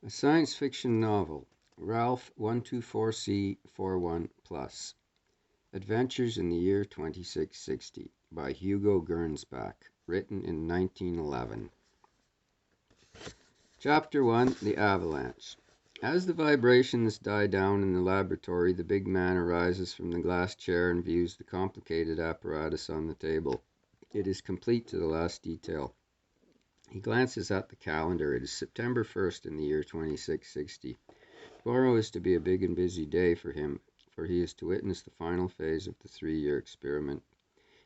A science fiction novel, Ralph 124C41 Plus, Adventures in the Year 2660 by Hugo Gernsback, written in 1911. Chapter 1, The Avalanche. As the vibrations die down in the laboratory, the big man arises from the glass chair and views the complicated apparatus on the table. It is complete to the last detail. He glances at the calendar. It is September 1st in the year 2660. Tomorrow is to be a big and busy day for him, for he is to witness the final phase of the 3-year experiment.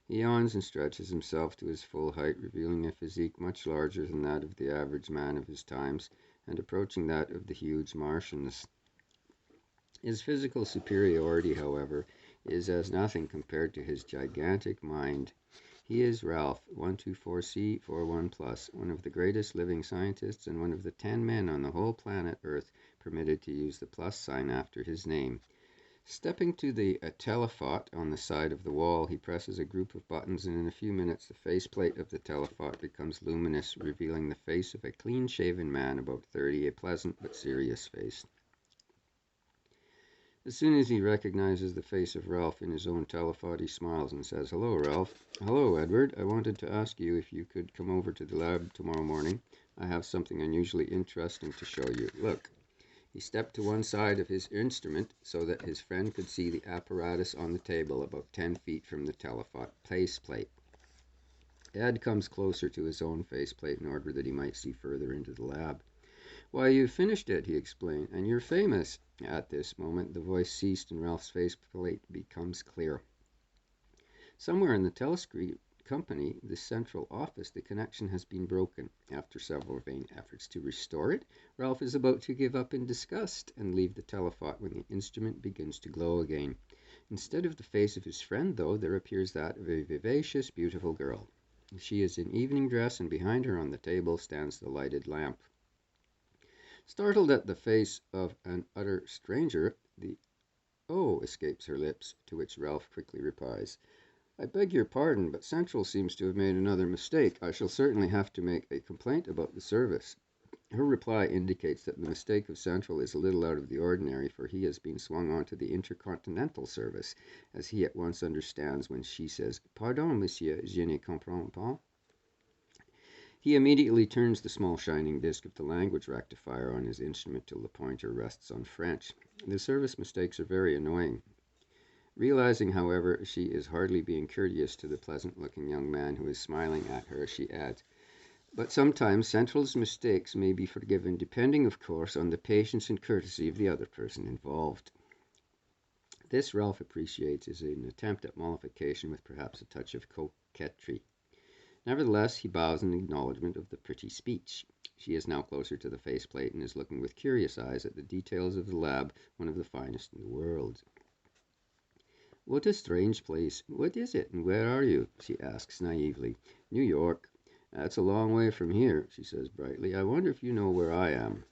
He yawns and stretches himself to his full height, revealing a physique much larger than that of the average man of his times, and approaching that of the huge Martians. His physical superiority, however, is as nothing compared to his gigantic mind. He is Ralph 124C41 Plus, one of the greatest living scientists and one of the 10 men on the whole planet Earth permitted to use the plus sign after his name. Stepping to the telephot on the side of the wall, he presses a group of buttons, and in a few minutes the faceplate of the telephot becomes luminous, revealing the face of a clean-shaven man about 30, a pleasant but serious face. As soon as he recognizes the face of Ralph in his own telephot, he smiles and says, "Hello, Ralph." "Hello, Edward. I wanted to ask you if you could come over to the lab tomorrow morning. I have something unusually interesting to show you. Look." He stepped to one side of his instrument so that his friend could see the apparatus on the table about 10 feet from the telephot faceplate. Ed comes closer to his own faceplate in order that he might see further into the lab. "Why, you've finished it," he explained, "and you're famous." At this moment, the voice ceased and Ralph's faceplate becomes clear. Somewhere in the telescreen company, the central office, the connection has been broken. After several vain efforts to restore it, Ralph is about to give up in disgust and leave the telephot when the instrument begins to glow again. Instead of the face of his friend, though, there appears that of a vivacious, beautiful girl. She is in evening dress, and behind her on the table stands the lighted lamp. Startled at the face of an utter stranger, the "Oh" escapes her lips, to which Ralph quickly replies, "I beg your pardon, but Central seems to have made another mistake. I shall certainly have to make a complaint about the service." Her reply indicates that the mistake of Central is a little out of the ordinary, for he has been swung on to the intercontinental service, as he at once understands when she says, "Pardon, monsieur, je ne comprends pas." He immediately turns the small shining disc of the language rectifier on his instrument till the pointer rests on French. The service mistakes are very annoying. Realizing, however, she is hardly being courteous to the pleasant-looking young man who is smiling at her, she adds, "But sometimes Central's mistakes may be forgiven, depending, of course, on the patience and courtesy of the other person involved." This, Ralph appreciates, is an attempt at mollification with perhaps a touch of coquetry. Nevertheless, he bows in acknowledgment of the pretty speech. She is now closer to the faceplate and is looking with curious eyes at the details of the lab, one of the finest in the world. "What a strange place. What is it, and where are you?" she asks naively. "New York." "That's a long way from here," she says brightly. "I wonder if you know where I am."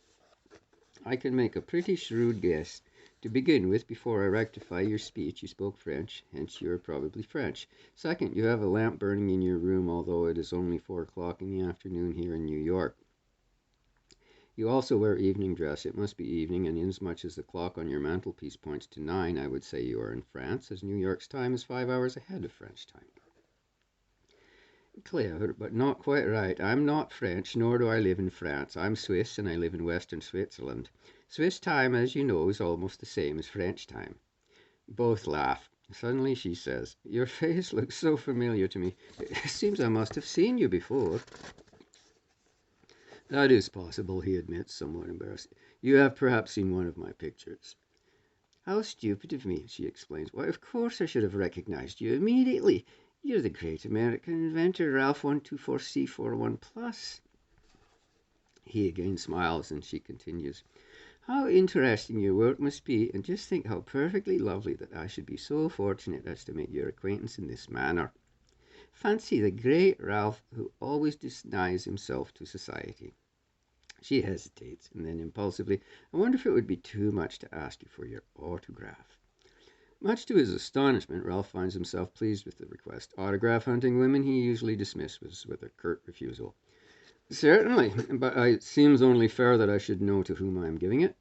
"I can make a pretty shrewd guess. To begin with, before I rectify your speech, you spoke French, hence you are probably French. Second, you have a lamp burning in your room, although it is only 4 o'clock in the afternoon here in New York. You also wear evening dress. It must be evening, and inasmuch as the clock on your mantelpiece points to 9, I would say you are in France, as New York's time is 5 hours ahead of French time." "Clever, but not quite right. I'm not French, nor do I live in France. I'm Swiss, and I live in western Switzerland. Swiss time, as you know, is almost the same as French time." Both laugh. Suddenly she says, "Your face looks so familiar to me. It seems I must have seen you before." "That is possible," he admits, somewhat embarrassed. "You have perhaps seen one of my pictures." "How stupid of me," she explains. "Why, of course I should have recognized you immediately. You're the great American inventor, Ralph 124C41 Plus." He again smiles, and she continues, "How interesting your work must be, and just think how perfectly lovely that I should be so fortunate as to make your acquaintance in this manner. Fancy the great Ralph, who always denies himself to society." She hesitates, and then impulsively, "I wonder if it would be too much to ask you for your autograph." Much to his astonishment, Ralph finds himself pleased with the request. Autograph hunting women he usually dismisses with a curt refusal. Certainly, but it seems only fair that I should know to whom I am giving it.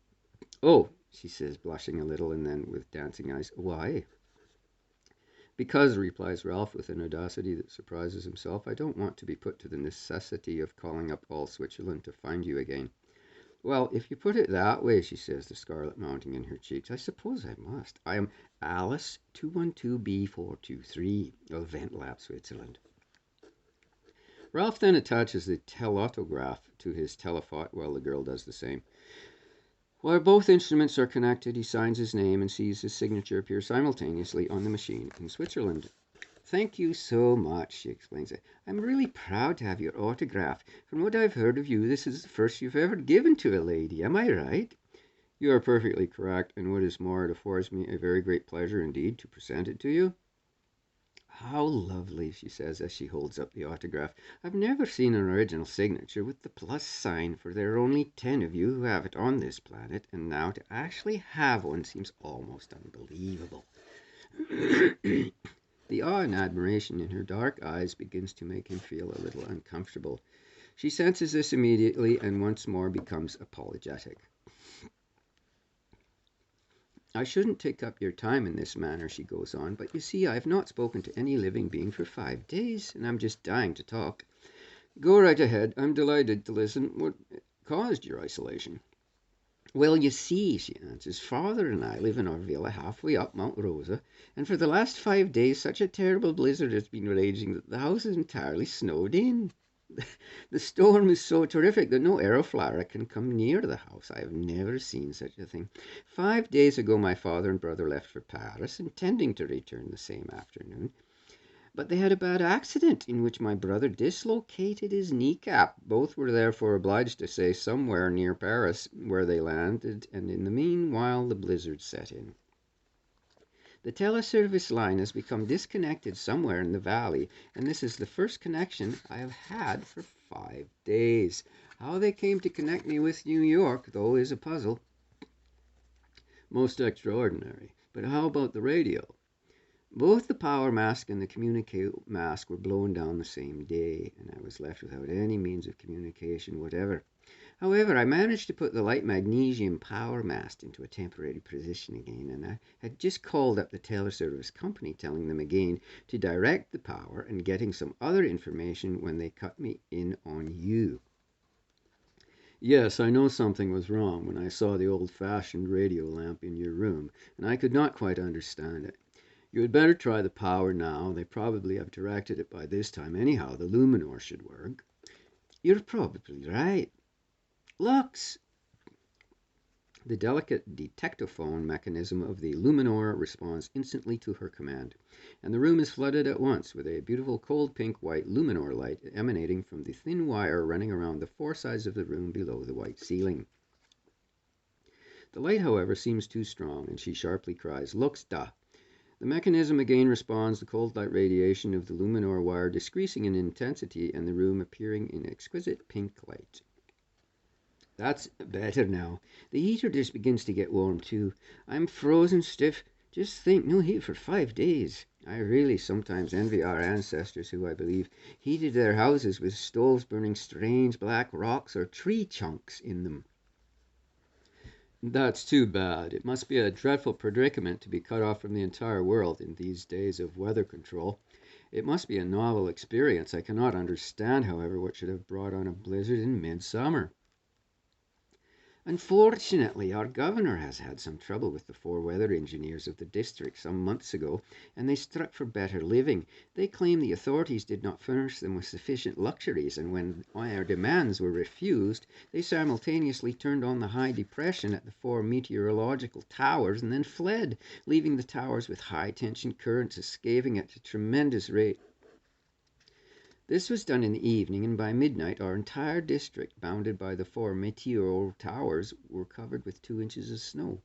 Oh, she says, blushing a little, and then with dancing eyes, why? Because, replies Ralph with an audacity that surprises himself, I don't want to be put to the necessity of calling up all Switzerland to find you again. Well, if you put it that way, she says, the scarlet mounting in her cheeks, I suppose I must. I am Alice 212B423 of Ventlab, Switzerland. Ralph then attaches the telautograph to his telephone while the girl does the same. While both instruments are connected, he signs his name and sees his signature appear simultaneously on the machine in Switzerland. Thank you so much, she explains it. I'm really proud to have your autograph. From what I've heard of you, this is the first you've ever given to a lady. Am I right? You are perfectly correct, and what is more, it affords me a very great pleasure indeed to present it to you. How lovely, she says as she holds up the autograph. I've never seen an original signature with the plus sign, for there are only 10 of you who have it on this planet, and now to actually have one seems almost unbelievable. The awe and admiration in her dark eyes begins to make him feel a little uncomfortable. She senses this immediately and once more becomes apologetic. I shouldn't take up your time in this manner, she goes on, but you see I have not spoken to any living being for 5 days, and I'm just dying to talk. Go right ahead. I'm delighted to listen. What caused your isolation? Well, you see, she answers, father and I live in our villa halfway up Mount Rosa, and for the last 5 days such a terrible blizzard has been raging that the house is entirely snowed in. The storm is so terrific that no aeroflyer can come near the house. I have never seen such a thing. 5 days ago my father and brother left for Paris, intending to return the same afternoon. But they had a bad accident in which my brother dislocated his kneecap. Both were therefore obliged to stay somewhere near Paris, where they landed, and in the meanwhile the blizzard set in. The teleservice line has become disconnected somewhere in the valley, and this is the first connection I have had for 5 days. How they came to connect me with New York, though, is a puzzle. Most extraordinary. But how about the radio? Both the power mask and the communicate mask were blown down the same day, and I was left without any means of communication whatever. However, I managed to put the light magnesium power mast into a temporary position again, and I had just called up the teleservice company, telling them again to direct the power and getting some other information when they cut me in on you. Yes, I know something was wrong when I saw the old-fashioned radio lamp in your room, and I could not quite understand it. You had better try the power now. They probably have directed it by this time. Anyhow, the luminor should work. You're probably right. Lux! The delicate detectophone mechanism of the luminor responds instantly to her command, and the room is flooded at once with a beautiful cold pink-white luminor light emanating from the thin wire running around the 4 sides of the room below the white ceiling. The light, however, seems too strong, and she sharply cries, Lux da! The mechanism again responds, the cold light radiation of the luminor wire decreasing in intensity and the room appearing in exquisite pink light. That's better now. The heater just begins to get warm too. I'm frozen stiff. Just think, no heat for 5 days. I really sometimes envy our ancestors who, I believe, heated their houses with stoves burning strange black rocks or tree chunks in them. That's too bad. It must be a dreadful predicament to be cut off from the entire world in these days of weather control. It must be a novel experience. I cannot understand, however, what should have brought on a blizzard in midsummer. Unfortunately, our governor has had some trouble with the 4 weather engineers of the district some months ago, and they struck for better living. They claim the authorities did not furnish them with sufficient luxuries, and when our demands were refused, they simultaneously turned on the high depression at the 4 meteorological towers and then fled, leaving the towers with high-tension currents escaping at a tremendous rate. This was done in the evening, and by midnight our entire district, bounded by the 4 meteor towers, were covered with 2 inches of snow.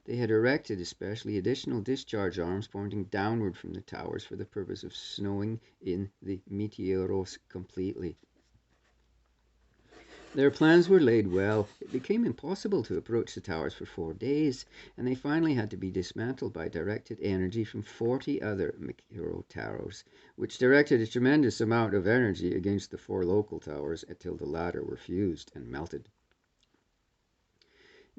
They had erected especially additional discharge arms pointing downward from the towers for the purpose of snowing in the meteoros completely. Their plans were laid well. It became impossible to approach the towers for 4 days, and they finally had to be dismantled by directed energy from 40 other micro towers, which directed a tremendous amount of energy against the 4 local towers until the latter were fused and melted.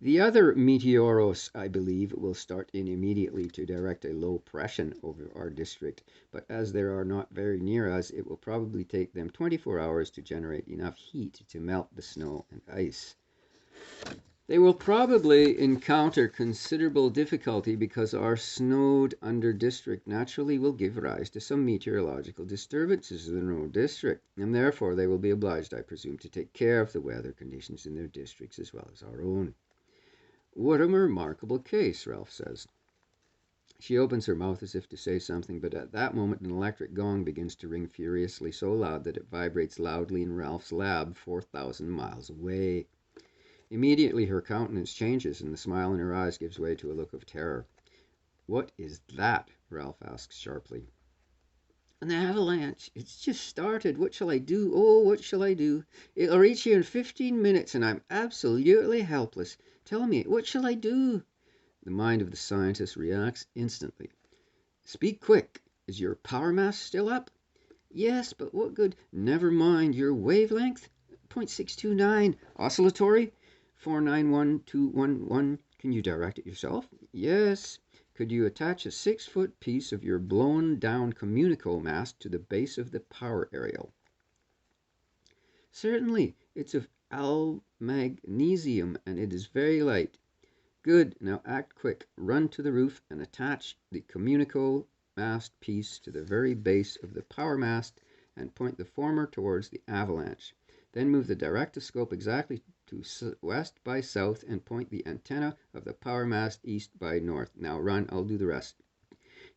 The other meteoros, I believe, will start in immediately to direct a low pressure over our district, but as they are not very near us, it will probably take them 24 hours to generate enough heat to melt the snow and ice. They will probably encounter considerable difficulty because our snowed under district naturally will give rise to some meteorological disturbances in their own district, and therefore they will be obliged, I presume, to take care of the weather conditions in their districts as well as our own. What a remarkable case, Ralph says. She opens her mouth as if to say something, but at that moment an electric gong begins to ring furiously, so loud that it vibrates loudly in Ralph's lab 4,000 miles away. Immediately her countenance changes, and the smile in her eyes gives way to a look of terror. "What is that?" Ralph asks sharply. "An avalanche. It's just started. What shall I do? Oh, what shall I do? It'll reach here in 15 minutes, and I'm absolutely helpless. Tell me, what shall I do?" The mind of the scientist reacts instantly. "Speak quick. Is your power mast still up?" "Yes, but what good—" "Never mind. Your wavelength?" ".629. Oscillatory?" "491,211. Can you direct it yourself?" "Yes." "Could you attach a 6-foot piece of your blown-down communico mast to the base of the power aerial?" "Certainly. It's of magnesium, and it is very light." "Good. Now act quick. Run to the roof and attach the communico mast piece to the very base of the power mast and point the former towards the avalanche. Then move the directoscope exactly to west by south and point the antenna of the power mast east by north. Now run. I'll do the rest."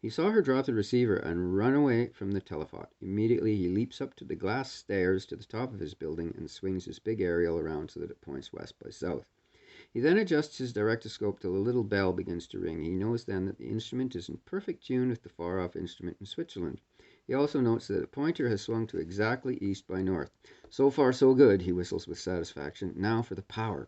He saw her drop the receiver and run away from the telephone. Immediately he leaps up to the glass stairs to the top of his building and swings his big aerial around so that it points west by south. He then adjusts his directoscope till a little bell begins to ring. He knows then that the instrument is in perfect tune with the far-off instrument in Switzerland. He also notes that the pointer has swung to exactly east by north. "So far so good," he whistles with satisfaction. "Now for the power."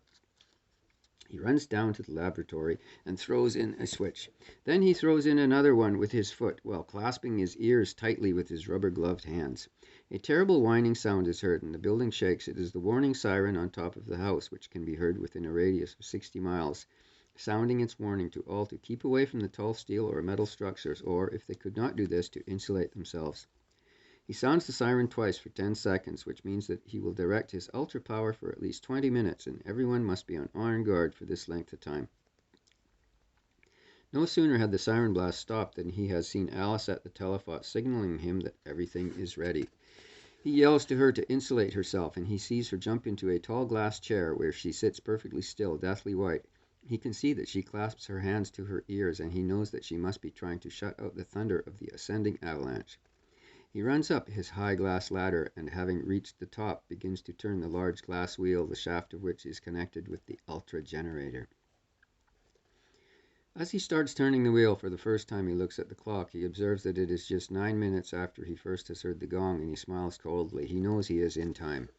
He runs down to the laboratory and throws in a switch. Then he throws in another one with his foot, while clasping his ears tightly with his rubber-gloved hands. A terrible whining sound is heard, and the building shakes. It is the warning siren on top of the house, which can be heard within a radius of 60 miles, sounding its warning to all to keep away from the tall steel or metal structures, or, if they could not do this, to insulate themselves. He sounds the siren twice for 10 seconds, which means that he will direct his ultra power for at least 20 minutes, and everyone must be on guard for this length of time. No sooner had the siren blast stopped than he has seen Alice at the telephone signaling him that everything is ready. He yells to her to insulate herself, and he sees her jump into a tall glass chair where she sits perfectly still, deathly white. He can see that she clasps her hands to her ears, and he knows that she must be trying to shut out the thunder of the ascending avalanche. He runs up his high glass ladder, and having reached the top, begins to turn the large glass wheel, the shaft of which is connected with the ultra generator. As he starts turning the wheel for the first time, he looks at the clock. He observes that it is just 9 minutes after he first has heard the gong, and he smiles coldly. He knows he is in time.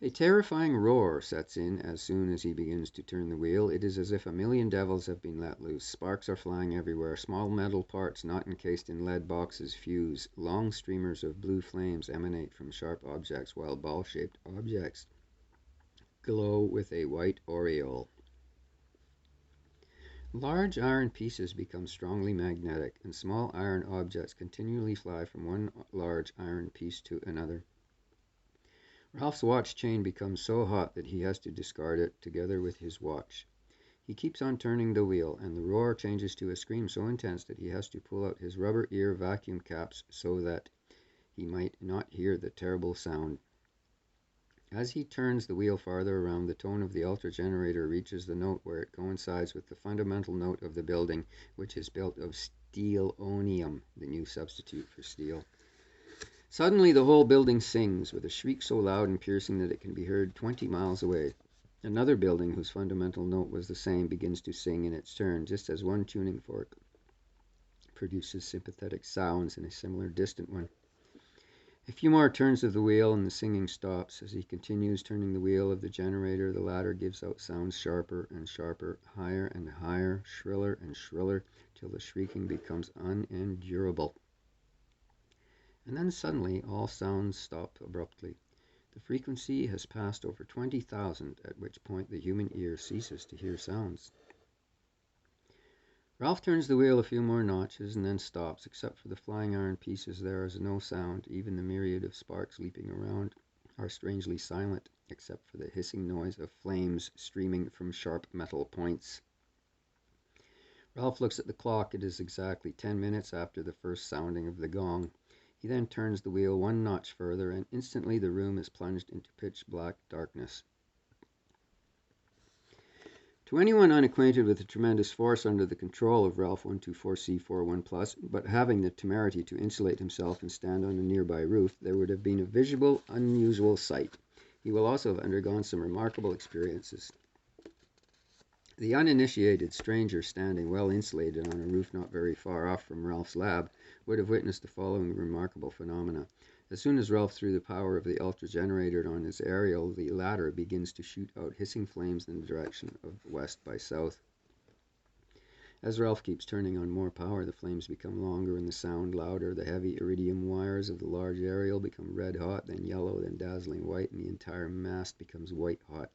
A terrifying roar sets in as soon as he begins to turn the wheel. It is as if a million devils have been let loose. Sparks are flying everywhere. Small metal parts not encased in lead boxes fuse. Long streamers of blue flames emanate from sharp objects, while ball-shaped objects glow with a white aureole. Large iron pieces become strongly magnetic, and small iron objects continually fly from one large iron piece to another. Ralph's watch chain becomes so hot that he has to discard it, together with his watch. He keeps on turning the wheel, and the roar changes to a scream so intense that he has to pull out his rubber ear vacuum caps so that he might not hear the terrible sound. As he turns the wheel farther around, the tone of the ultra generator reaches the note where it coincides with the fundamental note of the building, which is built of steel-onium, the new substitute for steel. Suddenly the whole building sings, with a shriek so loud and piercing that it can be heard 20 miles away. Another building, whose fundamental note was the same, begins to sing in its turn, just as one tuning fork produces sympathetic sounds in a similar distant one. A few more turns of the wheel and the singing stops. As he continues turning the wheel of the generator, the latter gives out sounds sharper and sharper, higher and higher, shriller and shriller, till the shrieking becomes unendurable. And then suddenly all sounds stop abruptly. The frequency has passed over 20,000, at which point the human ear ceases to hear sounds. Ralph turns the wheel a few more notches and then stops. Except for the flying iron pieces, there is no sound. Even the myriad of sparks leaping around are strangely silent, except for the hissing noise of flames streaming from sharp metal points. Ralph looks at the clock. It is exactly 10 minutes after the first sounding of the gong. He then turns the wheel one notch further, and instantly the room is plunged into pitch-black darkness. To anyone unacquainted with the tremendous force under the control of Ralph 124C41+, but having the temerity to insulate himself and stand on a nearby roof, there would have been a visible, unusual sight. He will also have undergone some remarkable experiences. The uninitiated stranger standing well insulated on a roof not very far off from Ralph's lab would have witnessed the following remarkable phenomena. As soon as Ralph threw the power of the ultra-generator on his aerial, the latter begins to shoot out hissing flames in the direction of west by south. As Ralph keeps turning on more power, the flames become longer and the sound louder. The heavy iridium wires of the large aerial become red-hot, then yellow, then dazzling white, and the entire mast becomes white-hot.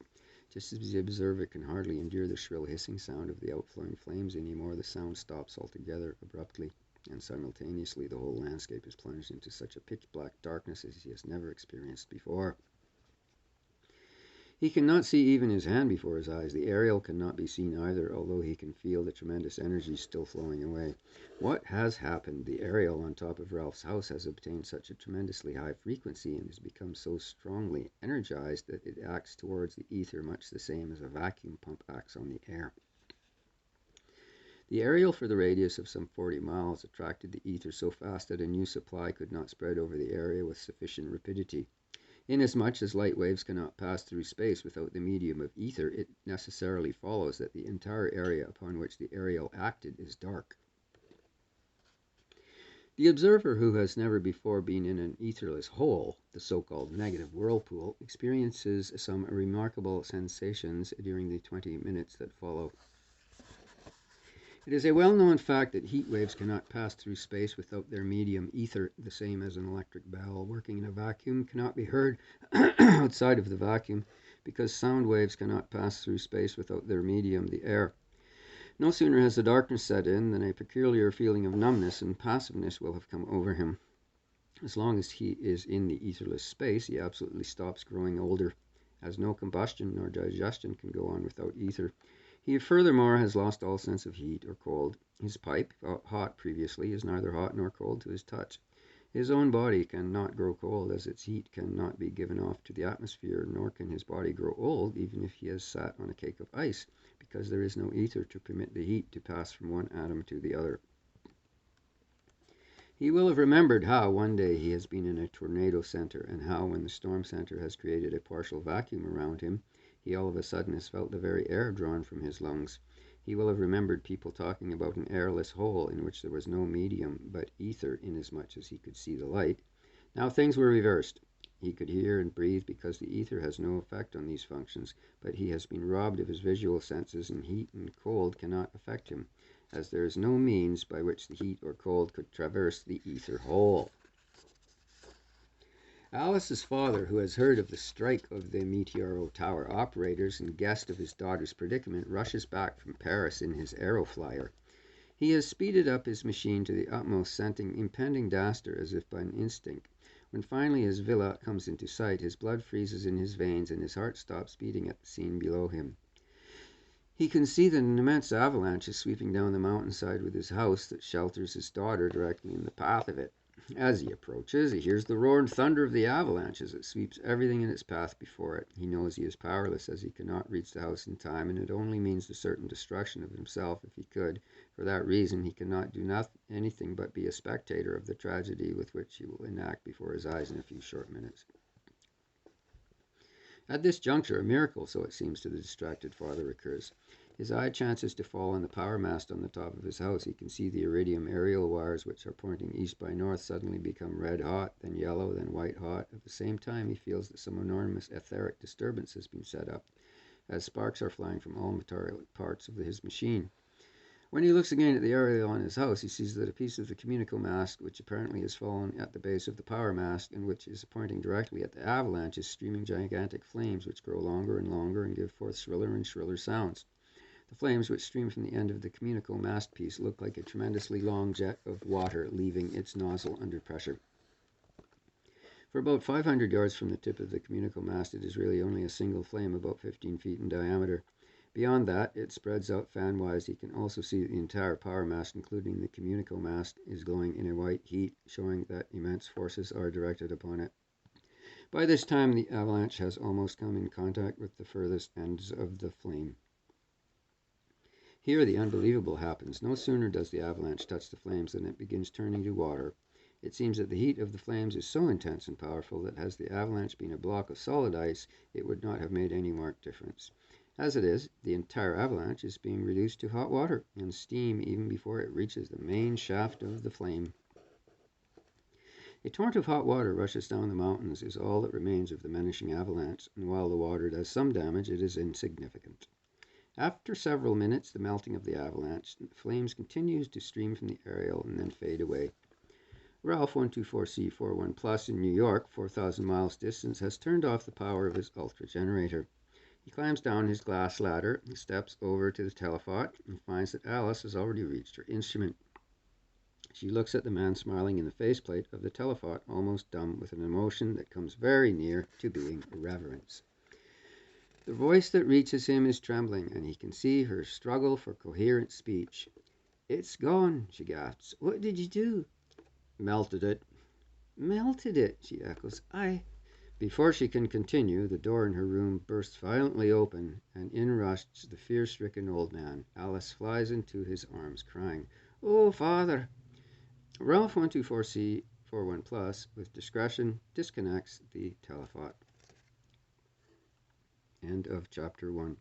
Just as the observer can hardly endure the shrill hissing sound of the outflowing flames anymore, the sound stops altogether abruptly, and simultaneously the whole landscape is plunged into such a pitch-black darkness as he has never experienced before. He cannot see even his hand before his eyes. The aerial cannot be seen either, although he can feel the tremendous energy still flowing away. What has happened? The aerial on top of Ralph's house has obtained such a tremendously high frequency and has become so strongly energized that it acts towards the ether much the same as a vacuum pump acts on the air. The aerial, for the radius of some 40 miles, attracted the ether so fast that a new supply could not spread over the area with sufficient rapidity. Inasmuch as light waves cannot pass through space without the medium of ether, it necessarily follows that the entire area upon which the aerial acted is dark. The observer who has never before been in an etherless hole, the so-called negative whirlpool, experiences some remarkable sensations during the 20 minutes that follow. It is a well-known fact that heat waves cannot pass through space without their medium ether, the same as an electric bell working in a vacuum cannot be heard outside of the vacuum, because sound waves cannot pass through space without their medium, the air. No sooner has the darkness set in than a peculiar feeling of numbness and passiveness will have come over him. As long as he is in the etherless space, he absolutely stops growing older, as no combustion nor digestion can go on without ether. He furthermore has lost all sense of heat or cold. His pipe, hot previously, is neither hot nor cold to his touch. His own body cannot grow cold, as its heat cannot be given off to the atmosphere, nor can his body grow old, even if he has sat on a cake of ice, because there is no ether to permit the heat to pass from one atom to the other. He will have remembered how one day he has been in a tornado center, and how when the storm center has created a partial vacuum around him, he all of a sudden has felt the very air drawn from his lungs. He will have remembered people talking about an airless hole in which there was no medium but ether, inasmuch as he could see the light. Now things were reversed. He could hear and breathe because the ether has no effect on these functions, but he has been robbed of his visual senses, and heat and cold cannot affect him, as there is no means by which the heat or cold could traverse the ether hole. Alice's father, who has heard of the strike of the Meteoro Tower operators and guessed of his daughter's predicament, rushes back from Paris in his aeroflyer. He has speeded up his machine to the utmost, scenting impending disaster as if by an instinct. When finally his villa comes into sight, his blood freezes in his veins and his heart stops beating at the scene below him. He can see that an immense avalanche is sweeping down the mountainside with his house that shelters his daughter directly in the path of it. As he approaches, he hears the roar and thunder of the avalanche as it sweeps everything in its path before it. He knows he is powerless, as he cannot reach the house in time, and it only means the certain destruction of himself if he could. For that reason, he cannot do anything but be a spectator of the tragedy with which he will enact before his eyes in a few short minutes. At this juncture, a miracle, so it seems to the distracted father, occurs. His eye chances to fall on the power mast on the top of his house. He can see the iridium aerial wires, which are pointing east by north, suddenly become red hot, then yellow, then white hot. At the same time, he feels that some enormous etheric disturbance has been set up, as sparks are flying from all material parts of his machine. When he looks again at the aerial on his house, he sees that a piece of the communical mast, which apparently has fallen at the base of the power mast and which is pointing directly at the avalanche, is streaming gigantic flames which grow longer and longer and give forth shriller and shriller sounds. The flames which stream from the end of the communical mast piece look like a tremendously long jet of water leaving its nozzle under pressure. For about 500 yards from the tip of the communical mast, it is really only a single flame about 15 feet in diameter. Beyond that, it spreads out fan-wise. He can also see that the entire power mast, including the communical mast, is glowing in a white heat, showing that immense forces are directed upon it. By this time, the avalanche has almost come in contact with the furthest ends of the flame. Here the unbelievable happens. No sooner does the avalanche touch the flames than it begins turning to water. It seems that the heat of the flames is so intense and powerful that had the avalanche been a block of solid ice, it would not have made any marked difference. As it is, the entire avalanche is being reduced to hot water and steam even before it reaches the main shaft of the flame. A torrent of hot water rushes down the mountains is all that remains of the menacing avalanche, and while the water does some damage, it is insignificant. After several minutes, the melting of the avalanche, flames continues to stream from the aerial and then fade away. Ralph 124C41 Plus in New York, 4,000 miles distance, has turned off the power of his ultra generator. He climbs down his glass ladder, steps over to the telephone, and finds that Alice has already reached her instrument. She looks at the man smiling in the faceplate of the telephone, almost dumb with an emotion that comes very near to being reverence. The voice that reaches him is trembling, and he can see her struggle for coherent speech. "It's gone," she gasps. "What did you do?" "Melted it." "Melted it," she echoes. Before she can continue, the door in her room bursts violently open, and in rushes the fear-stricken old man. Alice flies into his arms, crying, "Oh, Father!" Ralph 124C41 Plus, with discretion, disconnects the telephone. End of chapter 1.